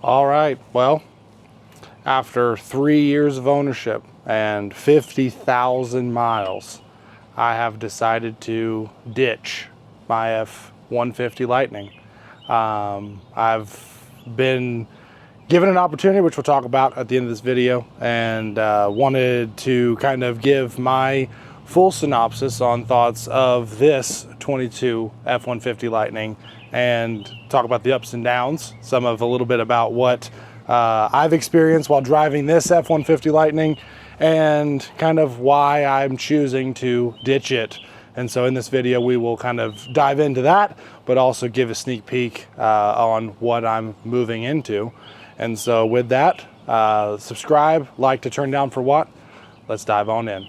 All right, well, after 3 years of ownership and 50,000 miles, I have decided to ditch my F-150 Lightning. I've been given an opportunity, which we'll talk about at the end of this video, and wanted to kind of give my full synopsis on thoughts of this 22 F-150 Lightning and talk about the ups and downs, some of a little bit about what I've experienced while driving this F-150 Lightning and kind of why I'm choosing to ditch it. And so in this video, we will kind of dive into that, but also give a sneak peek on what I'm moving into. And so with that, subscribe, like to turn down for what? Let's dive on in.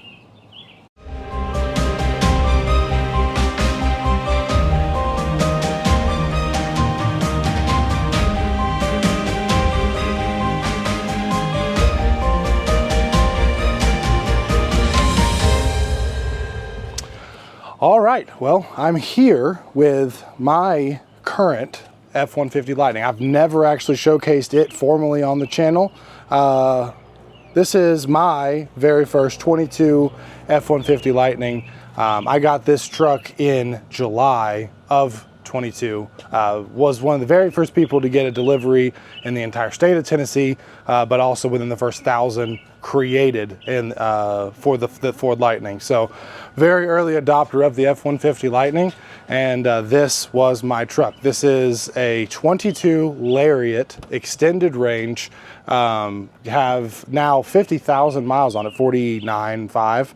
All right, well, I'm here with my current F-150 Lightning. I've never actually showcased it formally on the channel. This is my very first 22 F-150 Lightning. I got this truck in July of 22. Was one of the very first people to get a delivery in the entire state of Tennessee, but also within the first 1,000 created in for the Ford Lightning. So very early adopter of the F-150 Lightning, and this was my truck. This is a 22 Lariat extended range. Have now 50,000 miles on it, 49.5,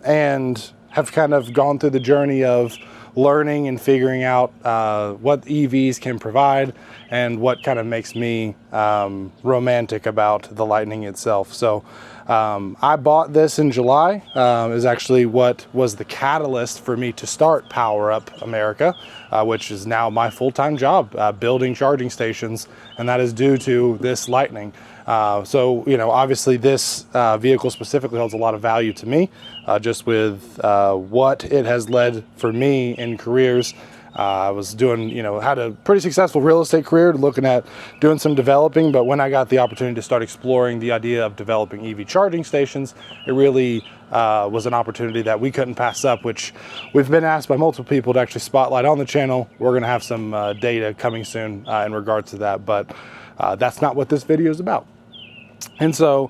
and have kind of gone through the journey of learning and figuring out what EVs can provide and what kind of makes me romantic about the Lightning itself. So I bought this in July. Is actually what was the catalyst for me to start Power Up America, which is now my full-time job, building charging stations, and that is due to this Lightning. So, you know, obviously this vehicle specifically holds a lot of value to me, just with what it has led for me in careers. I was doing, you know, had a pretty successful real estate career, looking at doing some developing, but when I got the opportunity to start exploring the idea of developing EV charging stations, it really was an opportunity that we couldn't pass up, which we've been asked by multiple people to actually spotlight on the channel. We're going to have some data coming soon in regards to that, but that's not what this video is about. And so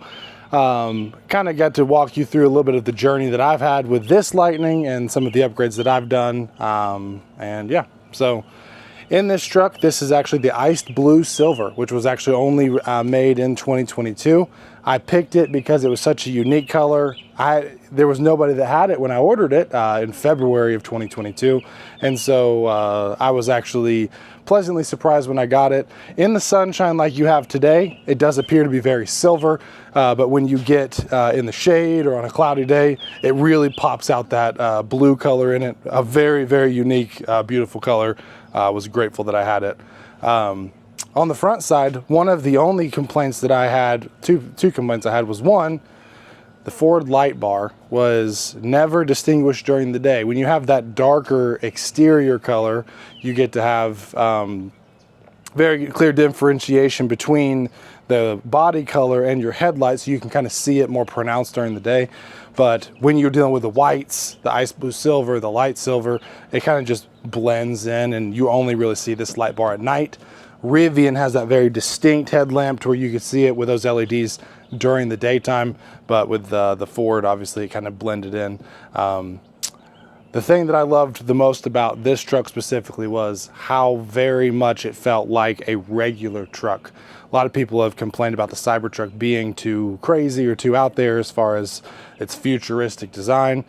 kind of got to walk you through a little bit of the journey that I've had with this Lightning and some of the upgrades that I've done. And yeah, so in this truck, this is actually the Iced Blue Silver, which was actually only made in 2022. I picked it because it was such a unique color. There was nobody that had it when I ordered it in February of 2022. And so I was actually pleasantly surprised when I got it. In the sunshine like you have today, it does appear to be very silver, but when you get in the shade or on a cloudy day, it really pops out that blue color in it. A very, very unique, beautiful color. I was grateful that I had it. On the front side, one of the only complaints that I had, two complaints I had, was one, the Ford light bar was never distinguished during the day. When you have that darker exterior color, you get to have very clear differentiation between the body color and your headlights, so you can kind of see it more pronounced during the day. But when you're dealing with the whites, the ice blue silver, the light silver, it kind of just blends in, and you only really see this light bar at night. Rivian has that very distinct headlamp to where you can see it with those LEDs during the daytime, but with the Ford, obviously, it kind of blended in. The thing that I loved the most about this truck specifically was how very much it felt like a regular truck. A lot of people have complained about the Cybertruck being too crazy or too out there as far as its futuristic design.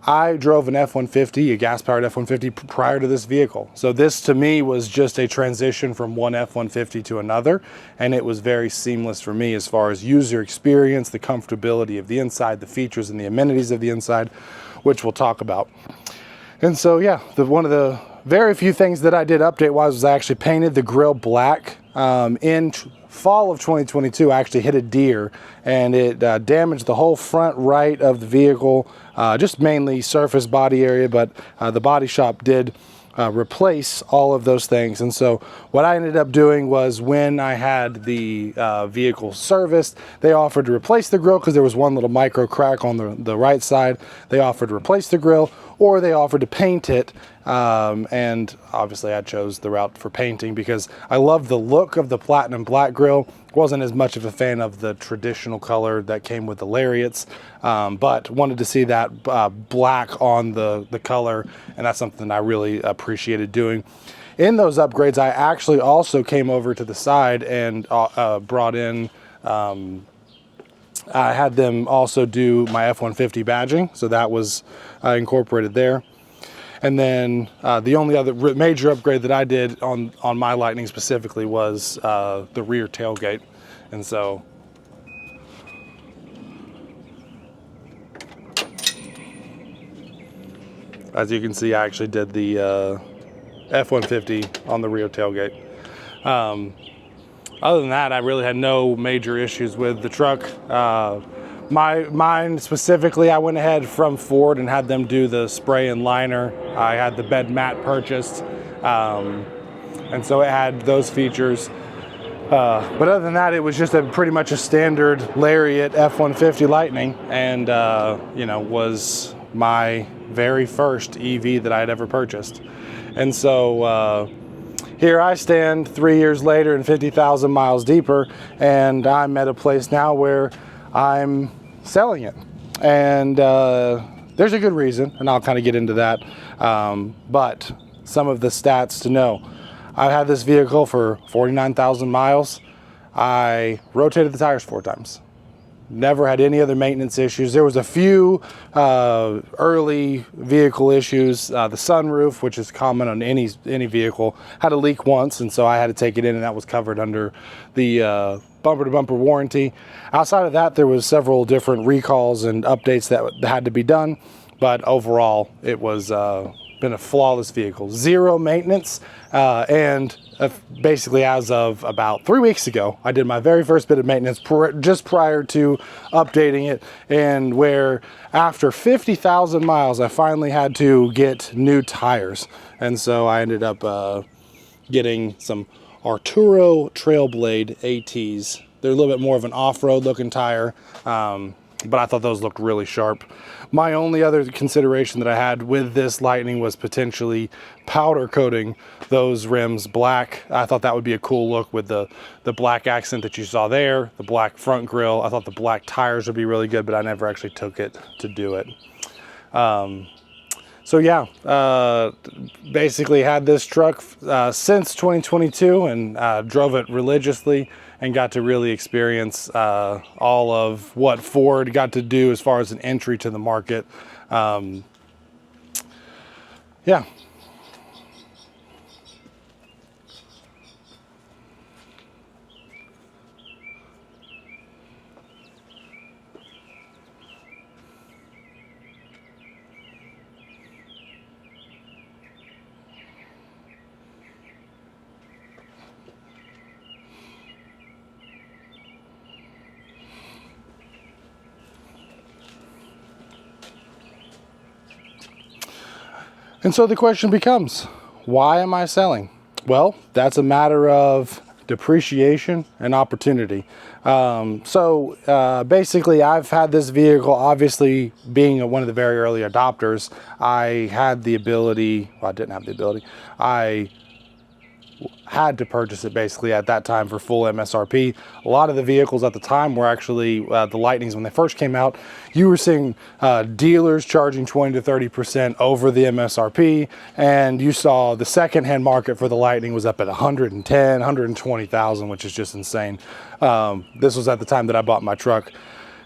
I drove an F-150, a gas-powered F-150, prior to this vehicle. So this, to me, was just a transition from one F-150 to another, and it was very seamless for me as far as user experience, the comfortability of the inside, the features and the amenities of the inside, which we'll talk about. And so, yeah, one of the very few things that I did update-wise was I actually painted the grille black. In fall of 2022, I actually hit a deer, and it damaged the whole front right of the vehicle, just mainly surface body area, but the body shop did replace all of those things. And so what I ended up doing was, when I had the vehicle serviced, they offered to replace the grill because there was one little micro crack on the right side. They offered to replace the grill, or they offered to paint it. And obviously I chose the route for painting because I love the look of the platinum black grill. Wasn't as much of a fan of the traditional color that came with the lariats, but wanted to see that black on the color, and that's something I really appreciated doing. In those upgrades, I actually also came over to the side and brought in, I had them also do my F-150 badging, so that was incorporated there. And then the only other major upgrade that I did on my Lightning specifically was the rear tailgate. And so as you can see, I actually did the F-150 on the rear tailgate. Other than that, I really had no major issues with the truck. Mine specifically, I went ahead from Ford and had them do the spray and liner. I had the bed mat purchased, and so it had those features. But other than that, it was just pretty much a standard Lariat F-150 Lightning, and you know, was my very first EV that I had ever purchased. And so here I stand 3 years later and 50,000 miles deeper, and I'm at a place now where I'm selling it. And there's a good reason, and I'll kind of get into that. But some of the stats to know. I've had this vehicle for 49,000 miles. I rotated the tires 4 times. Never had any other maintenance issues. There was a few early vehicle issues. The sunroof, which is common on any vehicle, had a leak once, and so I had to take it in, and that was covered under the bumper-to-bumper warranty. Outside of that, there was several different recalls and updates that had to be done, but overall, it was been a flawless vehicle. Zero maintenance, and basically as of about 3 weeks ago, I did my very first bit of maintenance just prior to updating it, and where after 50,000 miles, I finally had to get new tires. And so I ended up getting some Arturo Trailblade ATs. They're a little bit more of an off-road looking tire, but I thought those looked really sharp. My only other consideration that I had with this Lightning was potentially powder coating those rims black. I thought that would be a cool look with the black accent that you saw there, the black front grille. I thought the black tires would be really good, but I never actually took it to do it. So yeah, basically had this truck since 2022 and drove it religiously, and got to really experience all of what Ford got to do as far as an entry to the market. Yeah. And so the question becomes, why am I selling? Well, that's a matter of depreciation and opportunity. Basically, I've had this vehicle, obviously being one of the very early adopters. I had the ability, well, I didn't have the ability, I had to purchase it basically at that time for full MSRP. A lot of the vehicles at the time were actually the Lightnings. When they first came out, you were seeing dealers charging 20 to 30% over the MSRP, and you saw the secondhand market for the Lightning was up at 110, 120,000, which is just insane. This was at the time that I bought my truck.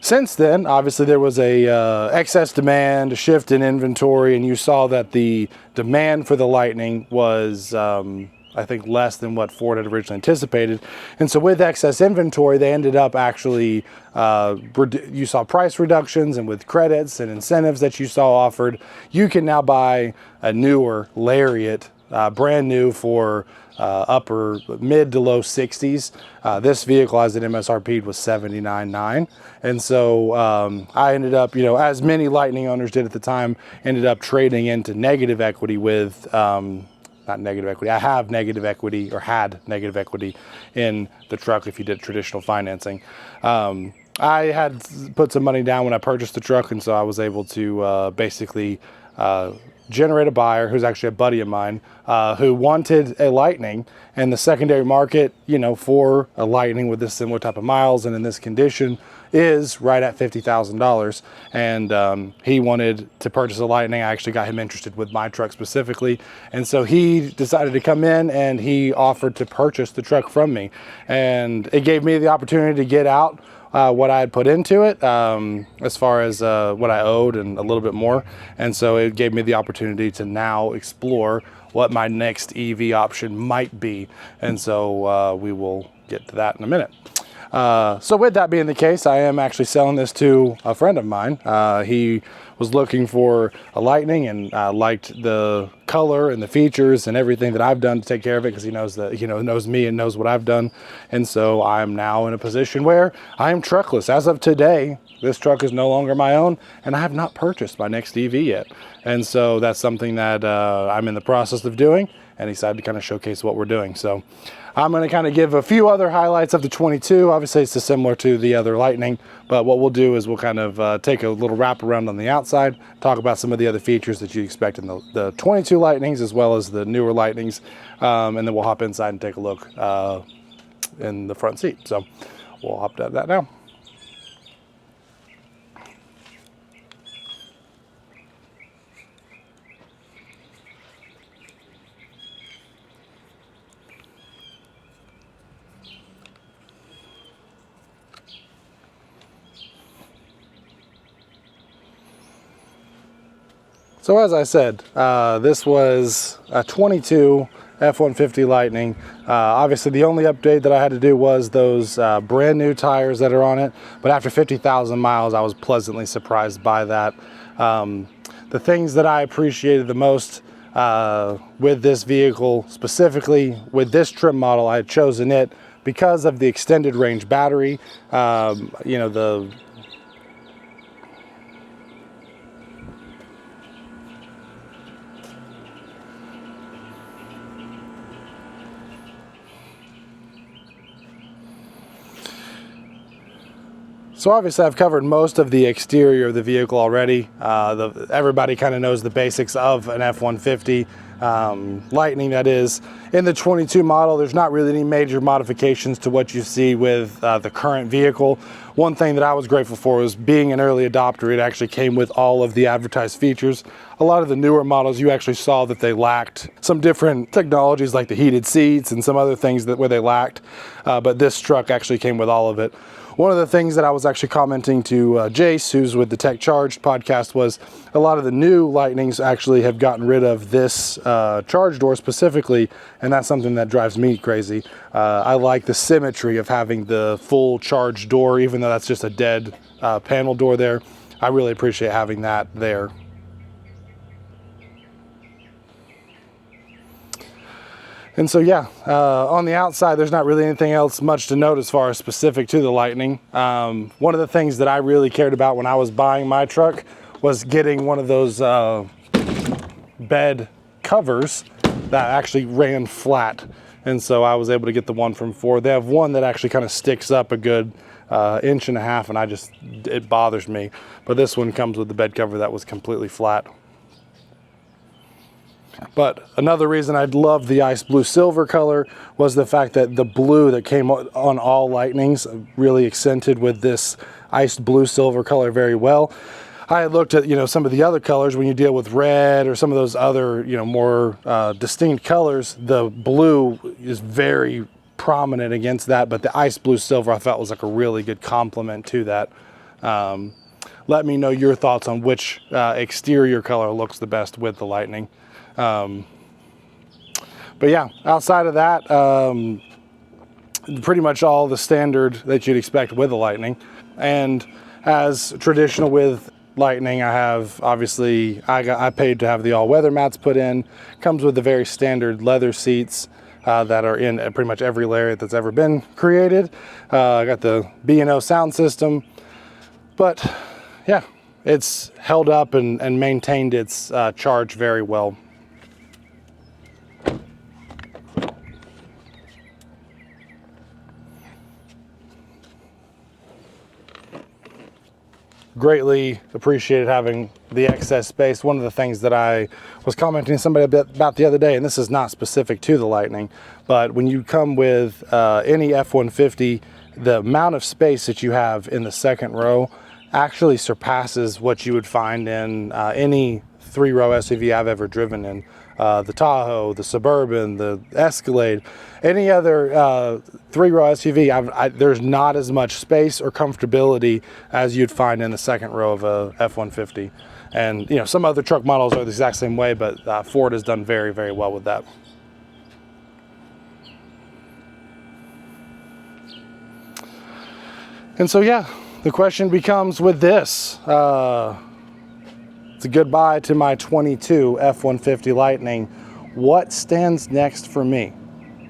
Since then, obviously there was a excess demand, a shift in inventory, and you saw that the demand for the Lightning was I think less than what Ford had originally anticipated. And so with excess inventory, they ended up actually, you saw price reductions, and with credits and incentives that you saw offered, you can now buy a newer Lariat, brand new for upper mid to low 60s. This vehicle as an MSRP was $79,900. And so I ended up, you know, as many Lightning owners did at the time, ended up trading into negative equity with not negative equity. I have negative equity, or had negative equity in the truck if you did traditional financing. I had put some money down when I purchased the truck, and so I was able to basically generate a buyer who's actually a buddy of mine who wanted a Lightning, and the secondary market, you know, for a Lightning with this similar type of miles and in this condition is right at $50,000. And he wanted to purchase a Lightning. I actually got him interested with my truck specifically, and so he decided to come in and he offered to purchase the truck from me, and it gave me the opportunity to get out what I had put into it, as far as what I owed and a little bit more. And so it gave me the opportunity to now explore what my next EV option might be. And so we will get to that in a minute. So with that being the case, I am actually selling this to a friend of mine. He was looking for a Lightning and liked the color and the features and everything that I've done to take care of it, because he knows that, you know, knows me and knows what I've done. And so I'm now in a position where I am truckless. As of today, this truck is no longer my own, and I have not purchased my next EV yet. And so that's something that I'm in the process of doing, and decided to kind of showcase what we're doing. So I'm going to kind of give a few other highlights of the 22. Obviously it's similar to the other Lightning, but what we'll do is we'll kind of take a little wrap around on the outside, talk about some of the other features that you expect in the 22 Lightnings as well as the newer Lightnings, and then we'll hop inside and take a look in the front seat. So we'll hop to that now. So as I said, this was a 22 F-150 Lightning. Obviously the only update that I had to do was those brand new tires that are on it, but after 50,000 miles I was pleasantly surprised by that. The things that I appreciated the most with this vehicle, specifically with this trim model, I had chosen it because of the extended range battery. You know, so obviously I've covered most of the exterior of the vehicle already. Everybody kind of knows the basics of an F-150 Lightning, that is. In the 22 model, there's not really any major modifications to what you see with the current vehicle. One thing that I was grateful for was being an early adopter, it actually came with all of the advertised features. A lot of the newer models, you actually saw that they lacked some different technologies like the heated seats and some other things where they lacked, but this truck actually came with all of it. One of the things that I was actually commenting to Jace, who's with the Tech Charged podcast, was a lot of the new Lightnings actually have gotten rid of this charge door specifically, and that's something that drives me crazy. I like the symmetry of having the full charge door, even though that's just a dead panel door there. I really appreciate having that there. And so yeah, on the outside, there's not really anything else much to note as far as specific to the Lightning. One of the things that I really cared about when I was buying my truck was getting one of those bed covers that actually ran flat. And so I was able to get the one from Ford. They have one that actually kind of sticks up a good inch and a half, and it bothers me. But this one comes with the bed cover that was completely flat. But another reason I loved the ice blue silver color was the fact that the blue that came on all Lightnings really accented with this ice blue silver color very well. I had looked at, you know, some of the other colors when you deal with red or some of those other, you know, more distinct colors. The blue is very prominent against that, but the ice blue silver I felt was like a really good complement to that. Let me know your thoughts on which exterior color looks the best with the Lightning. But yeah, outside of that, pretty much all the standard that you'd expect with a Lightning. And as traditional with Lightning, I have obviously I paid to have the all-weather mats put in. Comes with the very standard leather seats that are in pretty much every Lariat that's ever been created. I got the B&O sound system, but yeah, it's held up and maintained its charge very well. greatly appreciated having the excess space. One of the things that I was commenting to somebody about the other day, and this is not specific to the Lightning, but when you come with any F-150, the amount of space that you have in the second row actually surpasses what you would find in any three-row SUV I've ever driven in. The Tahoe, the Suburban, the Escalade, any other three-row SUV, there's not as much space or comfortability as you'd find in the second row of a F-150. And you know, some other truck models are the exact same way, but Ford has done very, very well with that. And so, yeah, the question becomes with this. It's a goodbye to my 22 F-150 Lightning. What stands next for me?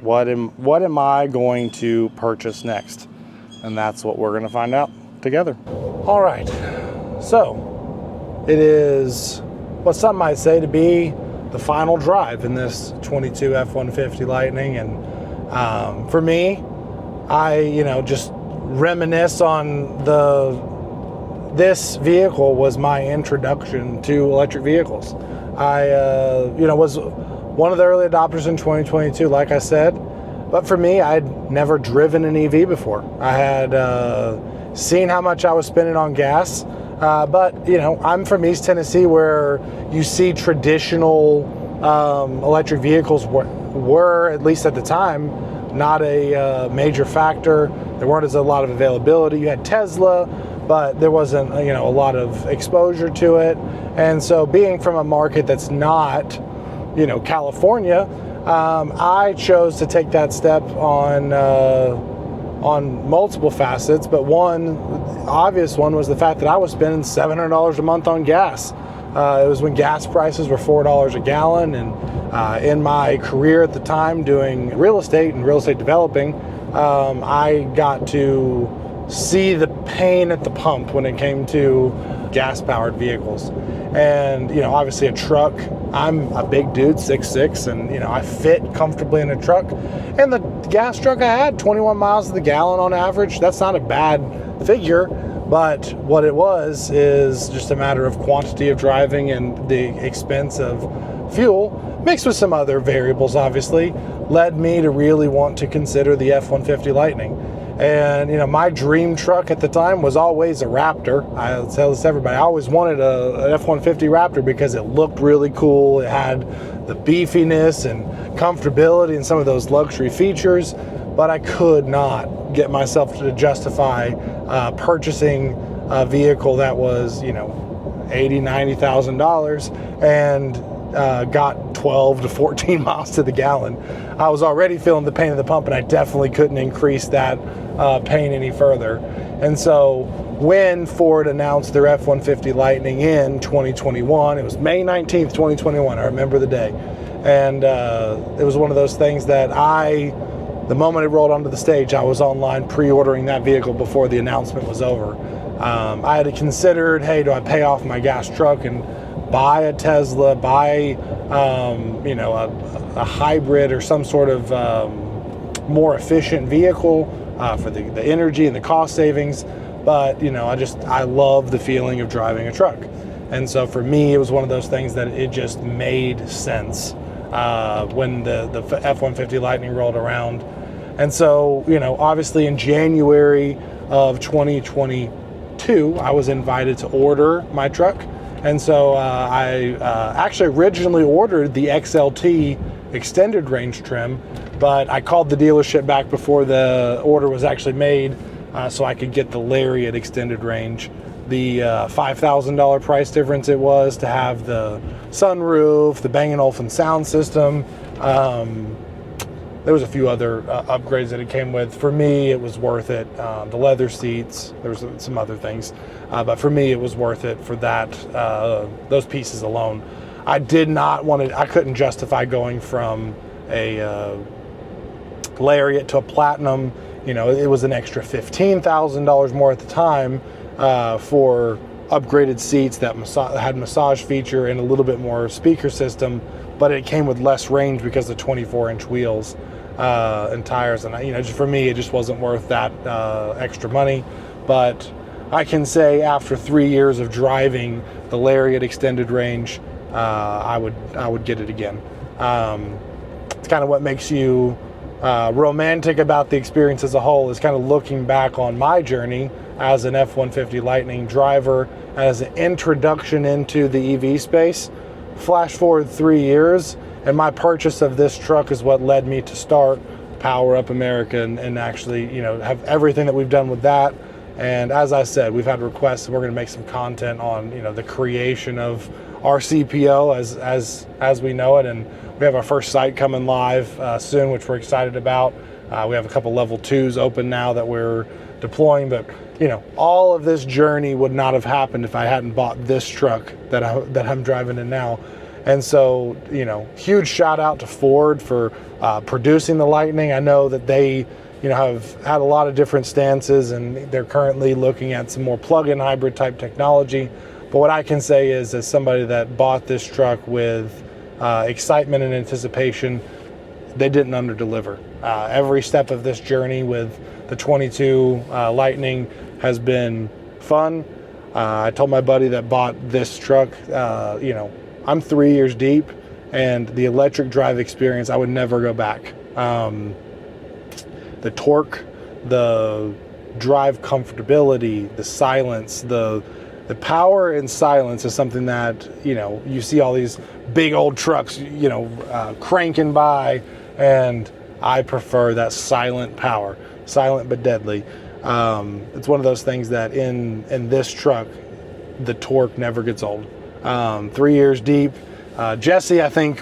What am I going to purchase next? And that's what we're going to find out together. All right, so it is what some might say to be the final drive in this 22 F-150 Lightning. And for me, I just reminisce on this vehicle was my introduction to electric vehicles. I was one of the early adopters in 2022, like I said, but for me, I'd never driven an EV before. I had seen how much I was spending on gas, but I'm from East Tennessee, where you see traditional electric vehicles were, at least at the time, not a major factor. There weren't a lot of availability. You had Tesla, but there wasn't a lot of exposure to it. And so, being from a market that's not California, I chose to take that step on multiple facets, but one obvious one was the fact that I was spending $700 a month on gas. It was when gas prices were $4 a gallon, and in my career at the time doing real estate and real estate developing, I got to see the pain at the pump when it came to gas-powered vehicles. And obviously a truck, I'm a big dude, 6'6", and I fit comfortably in a truck. And the gas truck I had, 21 miles to the gallon on average. That's not a bad figure, but what it was is just a matter of quantity of driving and the expense of fuel, mixed with some other variables, obviously, led me to really want to consider the F-150 Lightning. And my dream truck at the time was always a Raptor. I tell this to everybody. I always wanted an F-150 Raptor because it looked really cool. It had the beefiness and comfortability and some of those luxury features, but I could not get myself to justify purchasing a vehicle that was $80,000-$90,000 and got 12 to 14 miles to the gallon. I was already feeling the pain of the pump, and I definitely couldn't increase that pain any further. And so when Ford announced their F-150 Lightning in 2021, it was May 19th, 2021, I remember the day. And it was one of those things that the moment it rolled onto the stage, I was online pre-ordering that vehicle before the announcement was over. I had considered, hey, do I pay off my gas truck and buy a Tesla, buy a hybrid or some sort of more efficient vehicle for the energy and the cost savings. But I love the feeling of driving a truck, and so for me it was one of those things that it just made sense when the F-150 Lightning rolled around. And so obviously in January of 2022 I was invited to order my truck. And so I actually originally ordered the XLT extended range trim, but I called the dealership back before the order was actually made so I could get the Lariat extended range. The $5,000 price difference it was to have the sunroof, the Bang & Olufsen sound system. There was a few other upgrades that it came with. For me, it was worth it. The leather seats, there was some other things. But for me, it was worth it for that, those pieces alone. I couldn't justify going from a Lariat to a Platinum. It was an extra $15,000 more at the time for upgraded seats that had massage feature and a little bit more speaker system, but it came with less range because of 24-inch wheels and tires. And just for me, it just wasn't worth that extra money. But I can say after 3 years of driving the Lariat extended range, I would get it again. It's kind of what makes you romantic about the experience as a whole, is kind of looking back on my journey as an F-150 Lightning driver, as an introduction into the EV space. Flash forward 3 years, and my purchase of this truck is what led me to start Power Up America and actually, have everything that we've done with that. And as I said, we've had requests, and we're going to make some content on, the creation of our CPO as we know it. And we have our first site coming live soon, which we're excited about. We have a couple level 2s open now that we're deploying, but all of this journey would not have happened if I hadn't bought this truck that I'm driving in now. And so, huge shout out to Ford for producing the Lightning. I know that they, have had a lot of different stances, and they're currently looking at some more plug-in hybrid type technology. But what I can say is, as somebody that bought this truck with excitement and anticipation, they didn't underdeliver. Every step of this journey with the 22 Lightning has been fun. I told my buddy that bought this truck, I'm 3 years deep, and the electric drive experience, I would never go back. The torque, the drive comfortability, the silence, the power and silence is something that, you see all these big old trucks, cranking by, and I prefer that silent power, silent but deadly. It's one of those things that in this truck, the torque never gets old. 3 years deep. Jesse, I think,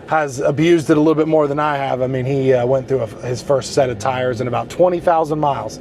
has abused it a little bit more than I have. I mean, he went through his first set of tires in about 20,000 miles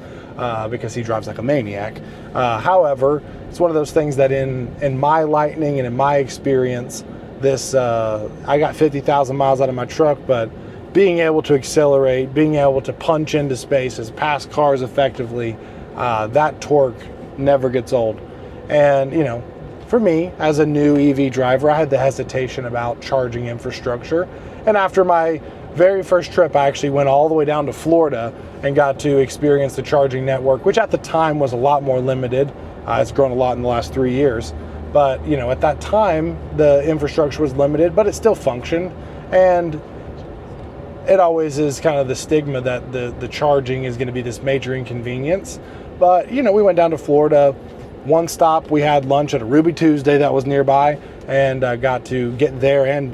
because he drives like a maniac. However, it's one of those things that in my Lightning and in my experience, I got 50,000 miles out of my truck, but being able to accelerate, being able to punch into spaces, pass cars effectively, that torque never gets old. And, for me, as a new EV driver, I had the hesitation about charging infrastructure. And after my very first trip, I actually went all the way down to Florida and got to experience the charging network, which at the time was a lot more limited. It's grown a lot in the last 3 years. But, at that time, the infrastructure was limited, but it still functioned. And it always is kind of the stigma that the charging is going to be this major inconvenience. But, we went down to Florida. One stop, we had lunch at a Ruby Tuesday that was nearby, and got to get there. And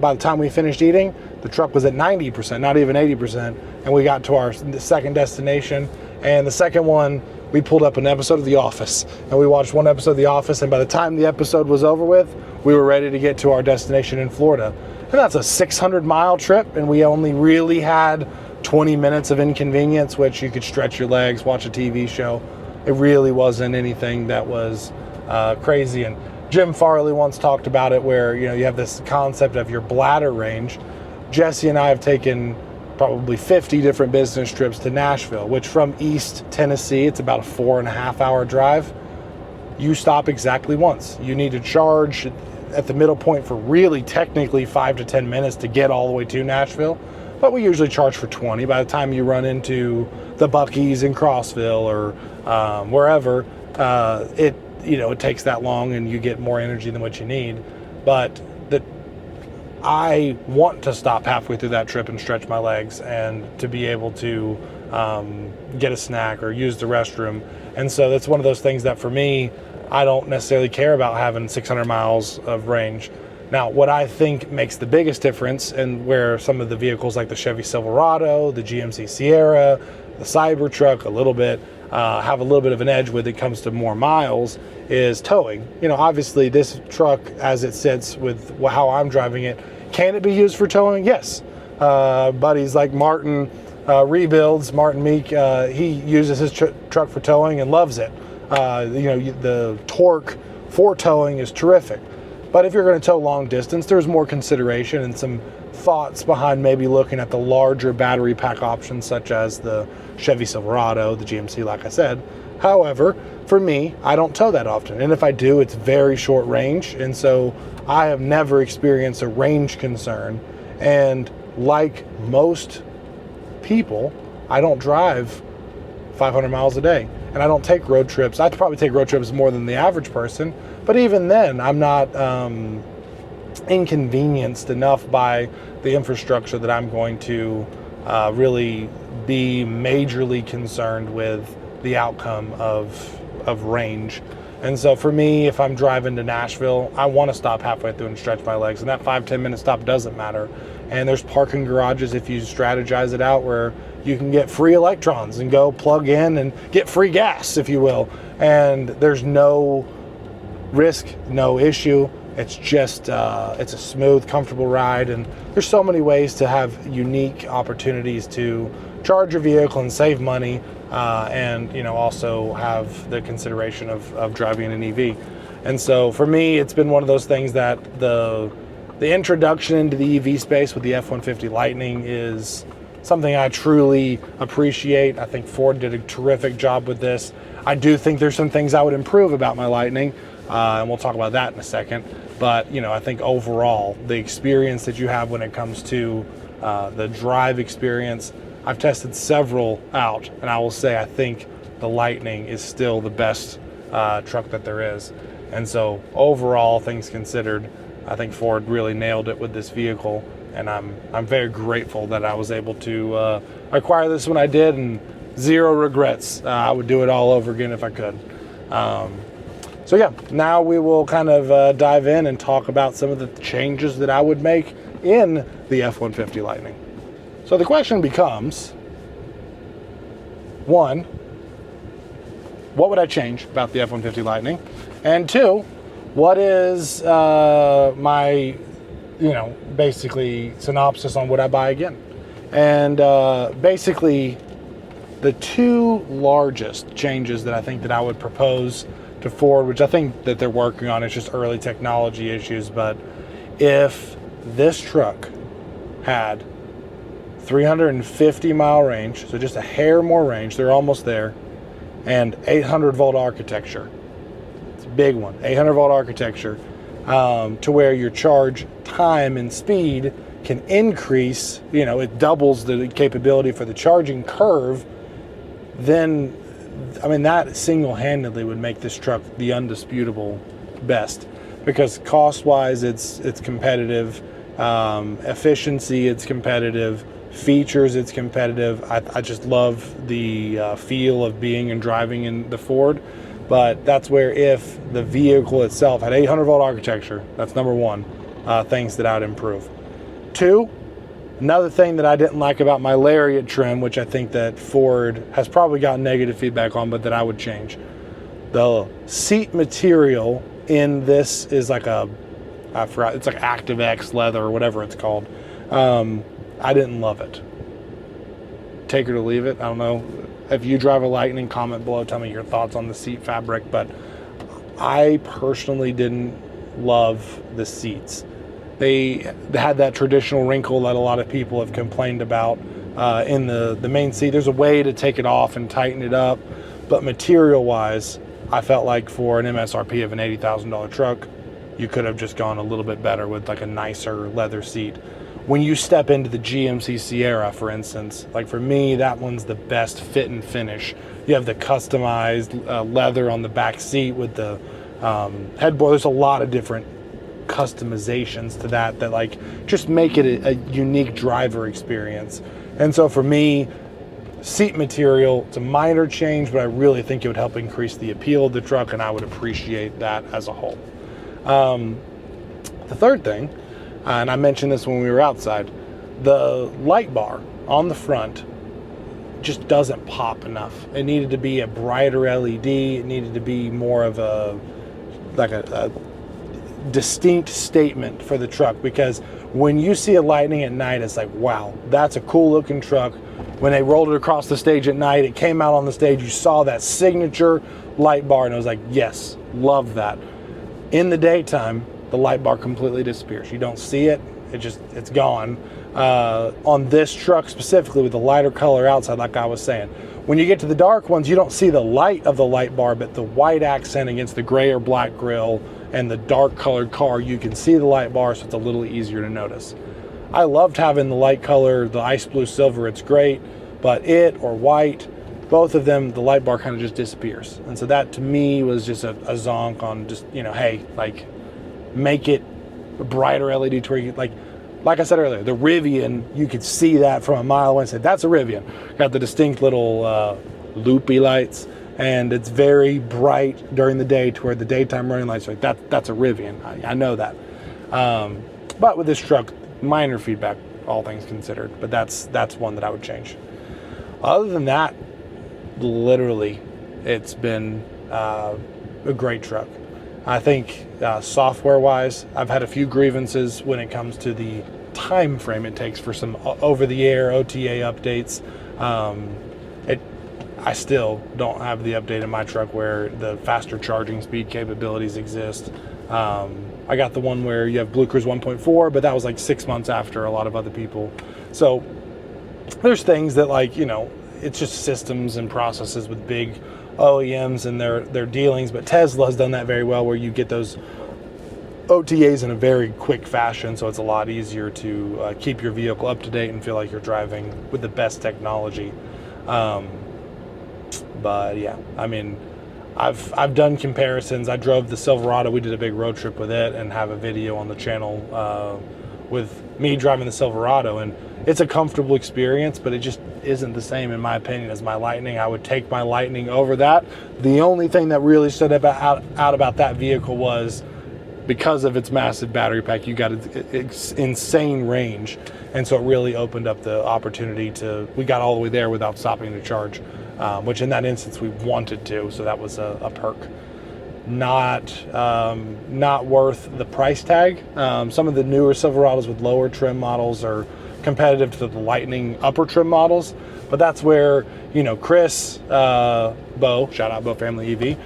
by the time we finished eating, the truck was at 90%, not even 80%. And we got to our second destination. And the second one, we pulled up an episode of The Office. And we watched one episode of The Office. And by the time the episode was over with, we were ready to get to our destination in Florida. And that's a 600-mile trip. And we only really had 20 minutes of inconvenience, which you could stretch your legs, watch a TV show. It really wasn't anything that was crazy. And Jim Farley once talked about it where, you have this concept of your bladder range. Jesse and I have taken probably 50 different business trips to Nashville, which from East Tennessee, it's about a 4.5-hour drive. You stop exactly once. You need to charge at the middle point for really technically 5 to 10 minutes to get all the way to Nashville. But we usually charge for 20. By the time you run into the Buc-ee's in Crossville or wherever, it takes that long and you get more energy than what you need. But I want to stop halfway through that trip and stretch my legs and to be able to get a snack or use the restroom. And so that's one of those things that for me, I don't necessarily care about having 600 miles of range. Now, what I think makes the biggest difference, and where some of the vehicles like the Chevy Silverado, the GMC Sierra, the Cybertruck, have a little bit of an edge when it comes to more miles, is towing. Obviously this truck, as it sits with how I'm driving it, can it be used for towing? Yes. Buddies like Martin Rebuilds, Martin Meek, he uses his truck for towing and loves it. The torque for towing is terrific. But if you're going to tow long distance, there's more consideration and some thoughts behind maybe looking at the larger battery pack options, such as the Chevy Silverado, the GMC, like I said. However, for me, I don't tow that often. And if I do, it's very short range. And so I have never experienced a range concern. And like most people, I don't drive 500 miles a day. and I don't take road trips. I probably take road trips more than the average person, but even then, I'm not inconvenienced enough by the infrastructure that I'm going to really be majorly concerned with the outcome of range. And so for me, if I'm driving to Nashville, I want to stop halfway through and stretch my legs, and that 5-10 minute stop doesn't matter. And there's parking garages, if you strategize it out, where you can get free electrons and go plug in and get free gas, if you will. And there's no risk, no issue. It's just, it's a smooth, comfortable ride. And there's so many ways to have unique opportunities to charge your vehicle and save money, and also have the consideration of driving an EV. And so for me, it's been one of those things that the introduction into the EV space with the F-150 Lightning is something I truly appreciate. I think Ford did a terrific job with this. I do think there's some things I would improve about my Lightning, and we'll talk about that in a second. But I think overall, the experience that you have when it comes to the drive experience, I've tested several out, and I will say I think the Lightning is still the best truck that there is. And so overall, things considered, I think Ford really nailed it with this vehicle, and I'm very grateful that I was able to acquire this when I did, and zero regrets. I would do it all over again if I could. So yeah, now we will kind of dive in and talk about some of the changes that I would make in the F-150 Lightning. So the question becomes, one, what would I change about the F-150 Lightning? And two, what is my, basically synopsis on would I buy again? And basically, the two largest changes that I think that I would propose to Ford, which I think that they're working on, it's just early technology issues, but if this truck had 350 mile range, so just a hair more range, they're almost there, and 800 volt architecture. It's a big one, 800 volt architecture, to where your charge time and speed can increase, it doubles the capability for the charging curve, then, that single-handedly would make this truck the undisputable best, because cost-wise, it's competitive, efficiency, it's competitive, features, it's competitive. I just love the feel of being and driving in the Ford. But that's where, if the vehicle itself had 800 volt architecture, that's number one, things that I would improve. Two, another thing that I didn't like about my Lariat trim, which I think that Ford has probably gotten negative feedback on, but that I would change. The seat material in this is like I forgot, it's like ActiveX leather or whatever it's called. I didn't love it. Take it or leave it. I don't know. If you drive a Lightning, comment below, tell me your thoughts on the seat fabric, but I personally didn't love the seats. They had that traditional wrinkle that a lot of people have complained about in the main seat. There's a way to take it off and tighten it up, but material-wise, I felt like for an MSRP of an $80,000 truck, you could have just gone a little bit better with like a nicer leather seat. When you step into the GMC Sierra, for instance, like for me, that one's the best fit and finish. You have the customized leather on the back seat with the headboard. There's a lot of different customizations to that like just make it a unique driver experience. And so for me, seat material, it's a minor change, but I really think it would help increase the appeal of the truck, and I would appreciate that as a whole. The third thing, and I mentioned this when we were outside, the light bar on the front just doesn't pop enough. It needed to be a brighter LED. It needed to be more of a distinct statement for the truck, because when you see a Lightning at night, it's like, wow, that's a cool looking truck. When they rolled it across the stage at night, it came out on the stage, you saw that signature light bar, and it was like, yes, love that. In the daytime, the light bar completely disappears. You don't see it, it's gone. On this truck specifically, with the lighter color outside, like I was saying, when you get to the dark ones, you don't see the light of the light bar, but the white accent against the gray or black grille and the dark colored car, you can see the light bar, so it's a little easier to notice. I loved having the light color, the ice blue silver, it's great, but it or white, both of them, the light bar kind of just disappears. And so that to me was just a zonk on just, you know, hey, like make it a brighter LED to where you, like I said earlier, the Rivian, you could see that from a mile away and say, that's a Rivian. Got the distinct little loopy lights, and it's very bright during the day to where the daytime running lights are like, that's a Rivian. I know that. But with this truck, minor feedback, all things considered, but that's one that I would change. Other than that, literally, it's been a great truck. I think software-wise, I've had a few grievances when it comes to the time frame it takes for some over-the-air OTA updates. I still don't have the update in my truck where the faster charging speed capabilities exist. I got the one where you have Blue Cruise 1.4, but that was like 6 months after a lot of other people. So there's things that, like, you know, it's just systems and processes with big OEMs and their dealings, but Tesla's done that very well where you get those OTAs in a very quick fashion, so it's a lot easier to keep your vehicle up to date and feel like you're driving with the best technology. But yeah, I mean, I've done comparisons. I drove the Silverado. We did a big road trip with it and have a video on the channel with me driving the Silverado, and it's a comfortable experience, but it just isn't the same in my opinion as my Lightning. I would take my Lightning over that. The only thing that really stood out about that vehicle was because of its massive battery pack, you got insane range, and so it really opened up the opportunity we got all the way there without stopping to charge, which in that instance we wanted to, so that was a perk. Not worth the price tag. Some of the newer Silverados with lower trim models are competitive to the Lightning upper trim models, but that's where, you know, Chris Bo, shout out Bo Family EV,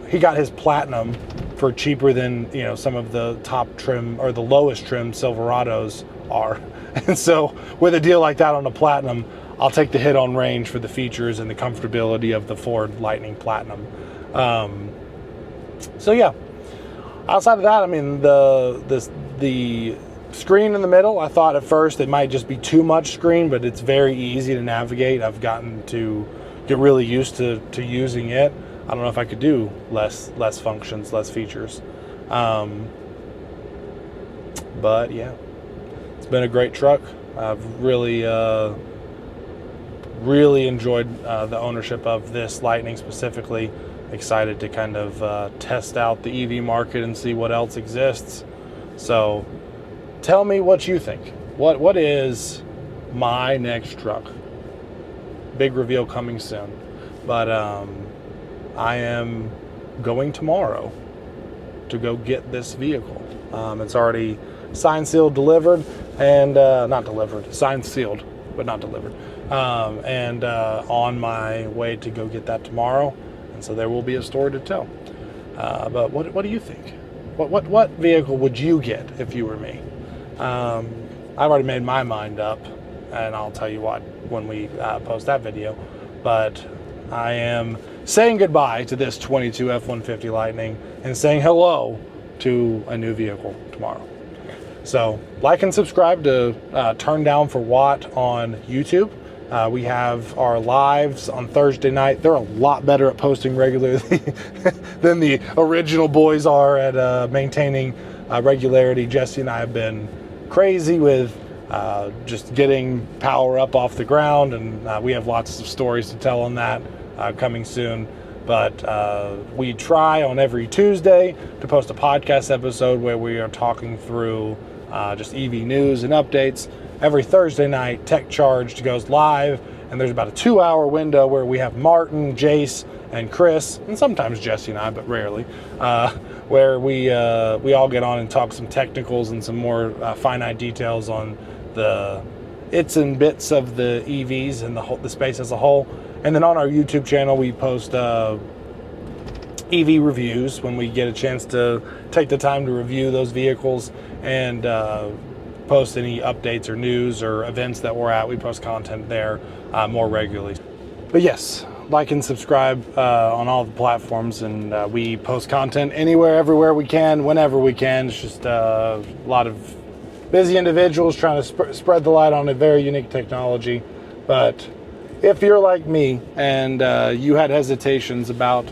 he got his Platinum for cheaper than, you know, some of the top trim or the lowest trim Silverados are. And so with a deal like that on a Platinum, I'll take the hit on range for the features and the comfortability of the Ford Lightning Platinum. So yeah, outside of that, I mean, the screen in the middle, I thought at first it might just be too much screen, but it's very easy to navigate. I've gotten to get really used to using it. I don't know if I could do less functions, less features. But yeah, it's been a great truck. I've really enjoyed the ownership of this Lightning specifically. Excited to kind of test out the EV market and see what else exists. So tell me what you think. What is my next truck? Big reveal coming soon. But I am going tomorrow to go get this vehicle. It's already signed, sealed, delivered, and not delivered. Signed, sealed, but not delivered. And on my way to go get that tomorrow. And so there will be a story to tell. But what do you think? What vehicle would you get if you were me? I've already made my mind up, and I'll tell you what when we post that video. But I am saying goodbye to this 22 F-150 Lightning and saying hello to a new vehicle tomorrow. So like and subscribe to Turn Down for What on YouTube. We have our lives on Thursday night. They're a lot better at posting regularly than the original boys are at maintaining regularity. Jesse and I have been crazy with just getting power up off the ground, and we have lots of stories to tell on that coming soon. But we try on every Tuesday to post a podcast episode where we are talking through just EV news and updates. Every Thursday night, Tech Charged goes live, and there's about a 2-hour window where we have Martin, Jace, and Chris, and sometimes Jesse and I, but rarely, where we all get on and talk some technicals and some more finite details on the its and bits of the EVs and the space as a whole. And then on our YouTube channel, we post EV reviews when we get a chance to take the time to review those vehicles and post any updates or news or events that we're at. We post content there more regularly. But yes, like and subscribe on all the platforms, and we post content anywhere, everywhere we can, whenever we can. It's just a lot of busy individuals trying to spread the light on a very unique technology. But if you're like me and you had hesitations about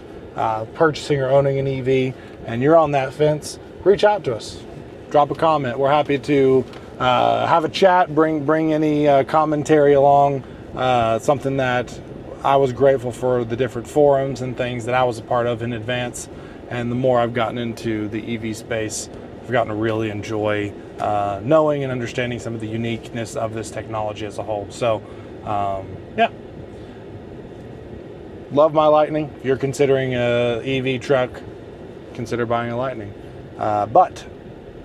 purchasing or owning an EV and you're on that fence, reach out to us. Drop a comment. We're happy to have a chat, bring any commentary along. Something that I was grateful for, the different forums and things that I was a part of in advance. And the more I've gotten into the EV space, I've gotten to really enjoy knowing and understanding some of the uniqueness of this technology as a whole. So, yeah. Love my Lightning. If you're considering a EV truck, consider buying a Lightning. But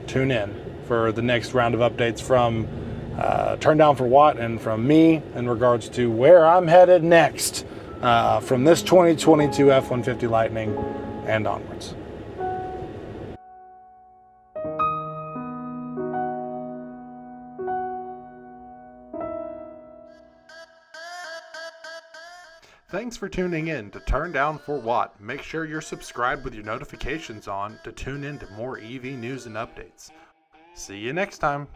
tune in for the next round of updates from Turn Down for What and from me in regards to where I'm headed next from this 2022 F-150 Lightning and onwards. Thanks for tuning in to Turn Down for What. Make sure you're subscribed with your notifications on to tune in to more EV news and updates. See you next time.